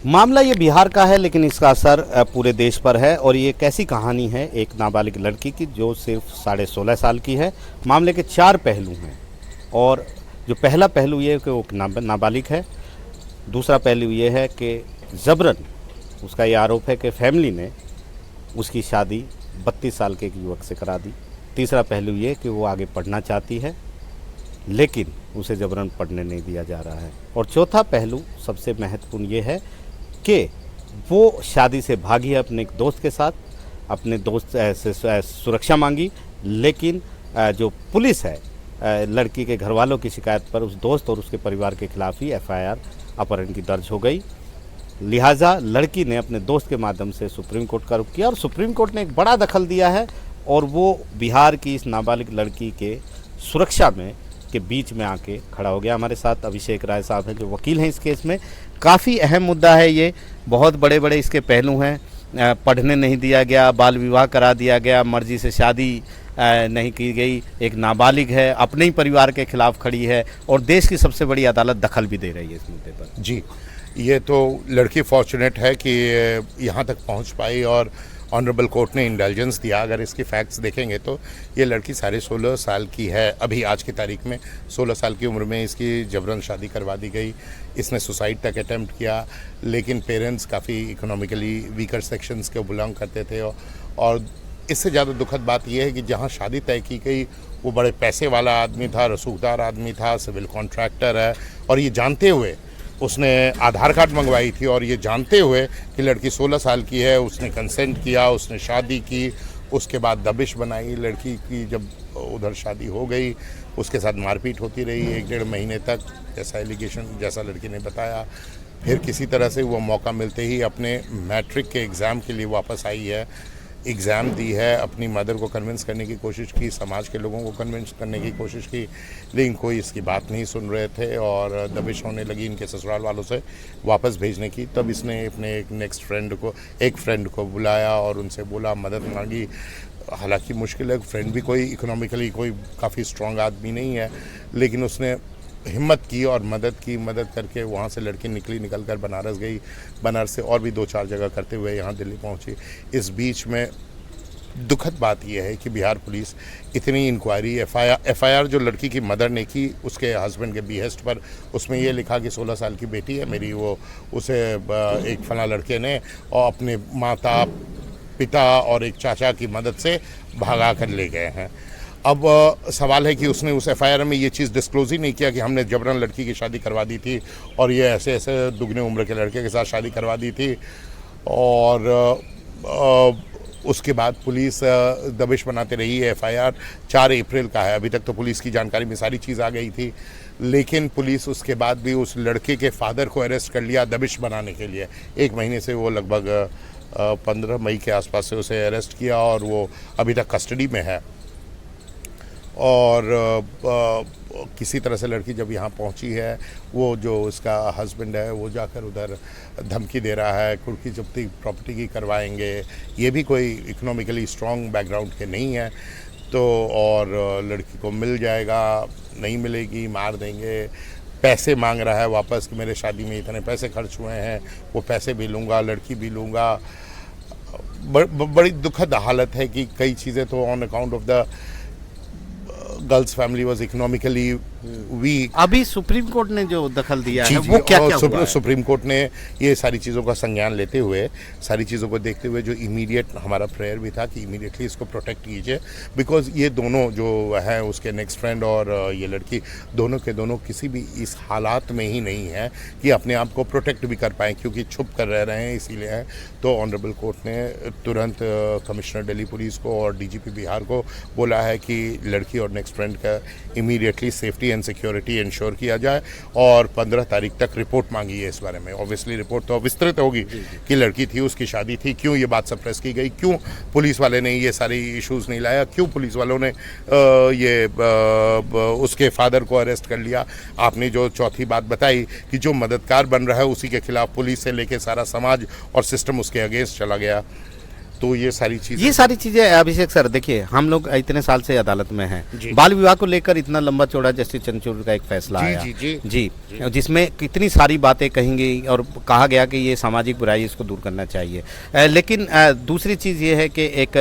मामला ये बिहार का है, लेकिन इसका असर पूरे देश पर है। और ये कैसी कहानी है एक नाबालिग लड़की की जो सिर्फ 16.5 साल की है। मामले के 4 पहलू हैं, और जो पहला पहलू ये है कि वो नाबालिग है। दूसरा पहलू ये है कि ज़बरन उसका ये आरोप है कि फैमिली ने उसकी शादी 32 साल के एक युवक से करा दी। तीसरा पहलू ये कि वो आगे पढ़ना चाहती है, लेकिन उसे ज़बरन पढ़ने नहीं दिया जा रहा है। और चौथा पहलू सबसे महत्वपूर्ण ये है कि वो शादी से भागी है अपने एक दोस्त के साथ, अपने दोस्त से सुरक्षा मांगी, लेकिन जो पुलिस है लड़की के घर वालों की शिकायत पर उस दोस्त और उसके परिवार के खिलाफ ही FIR अपहरण की दर्ज हो गई। लिहाजा लड़की ने अपने दोस्त के माध्यम से सुप्रीम कोर्ट का रुख किया, और सुप्रीम कोर्ट ने एक बड़ा दखल दिया है, और वो बिहार की इस नाबालिग लड़की के सुरक्षा में के बीच में आके खड़ा हो गया। हमारे साथ अभिषेक राय साहब हैं जो वकील हैं इस केस में। काफ़ी अहम मुद्दा है ये, बहुत बड़े बड़े इसके पहलू हैं। पढ़ने नहीं दिया गया, बाल विवाह करा दिया गया, मर्जी से शादी नहीं की गई, एक नाबालिग है, अपने ही परिवार के खिलाफ खड़ी है, और देश की सबसे बड़ी अदालत दखल भी दे रही है इस मुद्दे पर। जी, ये तो लड़की फॉर्चुनेट है कि यहाँ तक पहुँच पाई और ऑनरेबल कोर्ट ने इंडल्जेंस दिया। अगर इसके फैक्ट्स देखेंगे तो ये लड़की 16.5 साल की है। अभी आज की तारीख में 16 साल की उम्र में इसकी जबरन शादी करवा दी गई। इसने सुसाइड तक अटैम्प्ट किया, लेकिन पेरेंट्स काफ़ी इकोनॉमिकली वीकर सेक्शंस के बिलोंग करते थे। और इससे ज़्यादा दुखद बात यह है कि जहाँ शादी तय की गई वो बड़े पैसे वाला आदमी था, रसूखदार आदमी था, सिविल कॉन्ट्रैक्टर है, और ये जानते हुए उसने आधार कार्ड मंगवाई थी, और ये जानते हुए कि लड़की 16 साल की है उसने कंसेंट किया, उसने शादी की। उसके बाद दबिश बनाई लड़की की। जब उधर शादी हो गई उसके साथ मारपीट होती रही 1-1.5 महीने तक, जैसा एलिगेशन, जैसा लड़की ने बताया। फिर किसी तरह से वो मौका मिलते ही अपने मैट्रिक के एग्ज़ाम के लिए वापस आई है, एग्ज़ाम दी है, अपनी मदर को कन्विंस करने की कोशिश की, समाज के लोगों को कन्विंस करने की कोशिश की, लेकिन कोई इसकी बात नहीं सुन रहे थे, और दबिश होने लगी इनके ससुराल वालों से वापस भेजने की। तब इसने अपने एक फ्रेंड को बुलाया और उनसे बोला, मदद मांगी। हालांकि मुश्किल है, फ्रेंड भी कोई इकोनॉमिकली कोई काफ़ी स्ट्रॉन्ग आदमी नहीं है, लेकिन उसने हिम्मत की और मदद करके वहाँ से लड़की निकल कर बनारस गई। बनारस से और भी 2-4 जगह करते हुए यहाँ दिल्ली पहुँची। इस बीच में दुखद बात यह है कि बिहार पुलिस इतनी इंक्वायरी, FIR जो लड़की की मदर ने की उसके हस्बैंड के बिहेस्ट पर, उसमें ये लिखा कि 16 साल की बेटी है मेरी, वो उसे एक फला लड़के ने और अपने माता पिता और एक चाचा की मदद से भगा कर ले गए हैं। अब सवाल है कि उसने उस FIR में ये चीज़ डिस्क्लोज ही नहीं किया कि हमने जबरन लड़की की शादी करवा दी थी, और ये ऐसे दुगने उम्र के लड़के के साथ शादी करवा दी थी। और उसके बाद पुलिस दबिश बनाते रही है। FIR 4 अप्रैल का है, अभी तक तो पुलिस की जानकारी में सारी चीज़ आ गई थी, लेकिन पुलिस उसके बाद भी उस लड़के के फादर को अरेस्ट कर लिया दबिश बनाने के लिए। 1 महीने से वो लगभग 15 मई के आसपास से उसे अरेस्ट किया, और वो अभी तक कस्टडी में है। और किसी तरह से लड़की जब यहाँ पहुँची है, वो जो उसका हस्बैंड है वो जाकर उधर धमकी दे रहा है, कुर्की जब्ती प्रॉपर्टी की करवाएंगे। ये भी कोई इकोनॉमिकली स्ट्रॉन्ग बैकग्राउंड के नहीं है, तो और लड़की को मिल जाएगा, नहीं मिलेगी मार देंगे। पैसे मांग रहा है वापस कि मेरे शादी में इतने पैसे खर्च हुए हैं, वो पैसे भी लूँगा, लड़की भी लूँगा। बड़ी दुखद हालत है कि कई चीज़ें तो on account of the girls family was economically weak. अभी सुप्रीम कोर्ट ने जो दखल दिया है वो क्या हुआ है? सुप्रीम कोर्ट ने ये सारी चीज़ों का संज्ञान लेते हुए, सारी चीज़ों को देखते हुए, जो इमीडिएट हमारा प्रेयर भी था कि इमीडिएटली इसको प्रोटेक्ट कीजिए, बिकॉज ये दोनों जो हैं उसके नेक्स्ट फ्रेंड और ये लड़की, दोनों के दोनों किसी भी इस हालात में ही नहीं है कि अपने आप को प्रोटेक्ट भी कर पाएँ, क्योंकि छुप कर रह रहे हैं इसीलिए हैं। तो ऑनरेबल कोर्ट ने तुरंत कमिश्नर दिल्ली पुलिस को और DGP बिहार को बोला है कि लड़की और नेक्स्ट फ्रेंड का immediately safety and security ensure किया जाए, और 15 तारीख तक रिपोर्ट मांगी है इस बारे में। ऑब्वियसली रिपोर्ट तो विस्तृत होगी कि लड़की थी, उसकी शादी थी, क्यों ये बात सप्रेस की गई, क्यों पुलिस वाले ने ये सारी इश्यूज़ नहीं लाया, क्यों पुलिस वालों ने उसके फादर को अरेस्ट कर लिया। आपने जो चौथी बात बताई कि जो मददगार बन रहा है उसी के खिलाफ पुलिस से लेके सारा समाज और सिस्टम उसके अगेंस्ट चला गया। तो ये सारी चीज़ें, ये सारी चीजें अभिषेक सर देखिए, हम लोग इतने साल से अदालत में हैं, जी। बाल विवाह को लेकर इतना लंबा चौड़ा जस्टिस चंद्रचूड़ का एक फैसला जी, आया, जी, जी, जिसमें कितनी सारी बातें कही गई और कहा गया कि ये सामाजिक बुराई, इसको दूर करना चाहिए। लेकिन दूसरी चीज़ ये है कि एक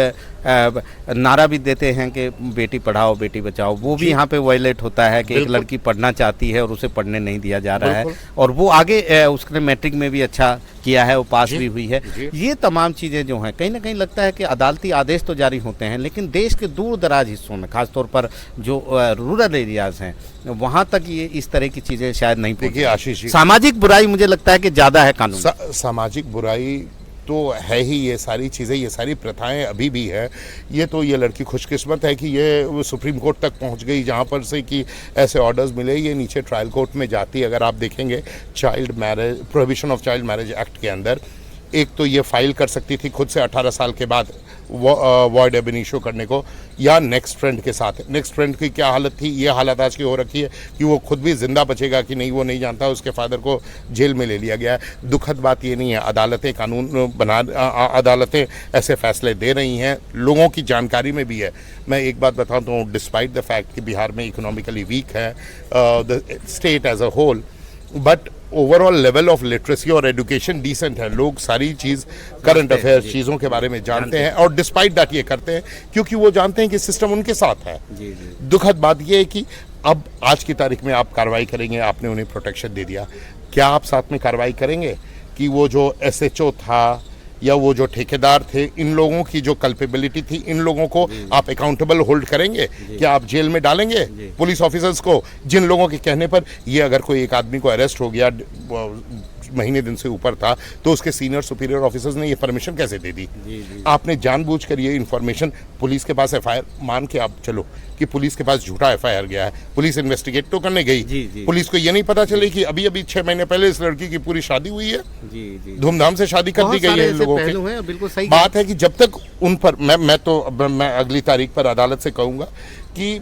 नारा भी देते हैं कि बेटी पढ़ाओ बेटी बचाओ, वो भी यहाँ पे वायलेट होता है कि एक बिल्कुल। लड़की पढ़ना चाहती है और उसे पढ़ने नहीं दिया जा रहा है, बिल्कुल। और वो आगे उसने मैट्रिक में भी अच्छा किया है, वो पास जी, भी हुई है। जी। ये तमाम चीज़ें जो हैं कहीं ना कहीं लगता है कि अदालती आदेश तो जारी होते हैं, लेकिन देश के दूर दराज हिस्सों में, खासतौर पर जो रूरल एरियाज हैं, वहाँ तक ये इस तरह की चीज़ें शायद नहीं देखिए पहुँची। आशीष जी, सामाजिक बुराई मुझे लगता है कि ज़्यादा है कानून। सामाजिक बुराई तो है ही, ये सारी चीज़ें, ये सारी प्रथाएं अभी भी है। ये तो ये लड़की खुशकिस्मत है कि ये सुप्रीम कोर्ट तक पहुंच गई, जहां पर से कि ऐसे ऑर्डर्स मिले। ये नीचे ट्रायल कोर्ट में जाती, अगर आप देखेंगे child marriage, prohibition of child marriage act के अंदर, एक तो ये फाइल कर सकती थी खुद से 18 साल के बाद वॉइड एब इनिशियो करने को, या नेक्स्ट फ्रेंड के साथ। नेक्स्ट फ्रेंड की क्या हालत थी, ये हालत आज की हो रखी है कि वो खुद भी जिंदा बचेगा कि नहीं वो नहीं जानता, उसके फादर को जेल में ले लिया गया है। दुखद बात ये नहीं है, अदालतें कानून अदालतें ऐसे फैसले दे रही हैं, लोगों की जानकारी में भी है। मैं एक बात बताता हूँ, डिस्पाइट द फैक्ट कि बिहार में इकोनॉमिकली वीक है the state as a whole, but overall level of literacy और एजुकेशन डिसेंट है। लोग सारी चीज़, करंट अफेयर्स, चीज़ों के बारे में जानते हैं, और डिस्पाइट दैट ये करते हैं क्योंकि वो जानते हैं कि सिस्टम उनके साथ है। दुखद बात ये है कि अब आज की तारीख में आप कार्रवाई करेंगे, आपने उन्हें प्रोटेक्शन दे दिया, क्या आप साथ में कार्रवाई करेंगे कि वो जो SHO था या वो जो ठेकेदार थे, इन लोगों की जो कल्पेबिलिटी थी, इन लोगों को आप अकाउंटेबल होल्ड करेंगे? क्या आप जेल में डालेंगे पुलिस ऑफिसर्स को, जिन लोगों के कहने पर ये, अगर कोई एक आदमी को अरेस्ट हो गया, महीने दिन से ऊपर था, तो उसके सीनियर सुपीरियर ऑफिसर्स ने ये परमिशन कैसे दे दी? आपने जानबूझकर ये इन्फॉर्मेशन, पुलिस के पास FIR मान के आप चलो कि पुलिस के पास झूठा FIR गया है, पुलिस इन्वेस्टिगेट तो करने गई, पुलिस को ये नहीं पता चले कि अभी अभी 6 महीने पहले इस लड़की की पूरी शादी हुई है, धूमधाम से शादी कर दी गई है इन लोगों की। बिल्कुल सही बात है कि जब तक उन पर, मैं अगली तारीख पर अदालत से कहूंगा कि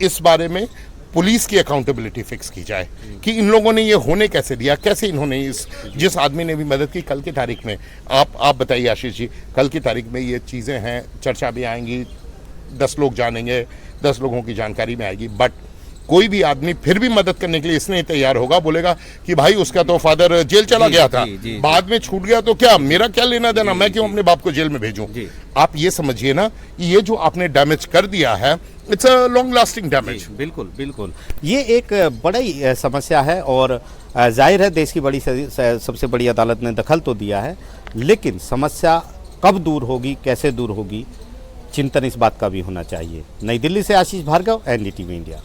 इस बारे में पुलिस की अकाउंटेबिलिटी फिक्स की जाए कि इन लोगों ने ये होने कैसे दिया, कैसे इन्होंने जिस आदमी ने भी मदद की, कल की तारीख में आप बताइए आशीष जी, कल की तारीख में ये चीज़ें हैं, चर्चा भी आएंगी, 10 लोग जानेंगे, 10 लोगों की जानकारी में आएगी, बट कोई भी आदमी फिर भी मदद करने के लिए इसलिए तैयार होगा, बोलेगा कि भाई उसका तो फादर जेल चला गया था, बाद में छूट गया तो क्या, मेरा क्या लेना देना, मैं क्यों अपने बाप को जेल में भेजूं? आप ये समझिए ना, ये जो आपने डैमेज कर दिया है, it's a long lasting damage. बिल्कुल बिल्कुल, ये एक बड़ी समस्या है, और जाहिर है देश की बड़ी सबसे बड़ी अदालत ने दखल तो दिया है, लेकिन समस्या कब दूर होगी, कैसे दूर होगी, चिंतन इस बात का भी होना चाहिए। नई दिल्ली से आशीष भार्गव, NDTV इंडिया।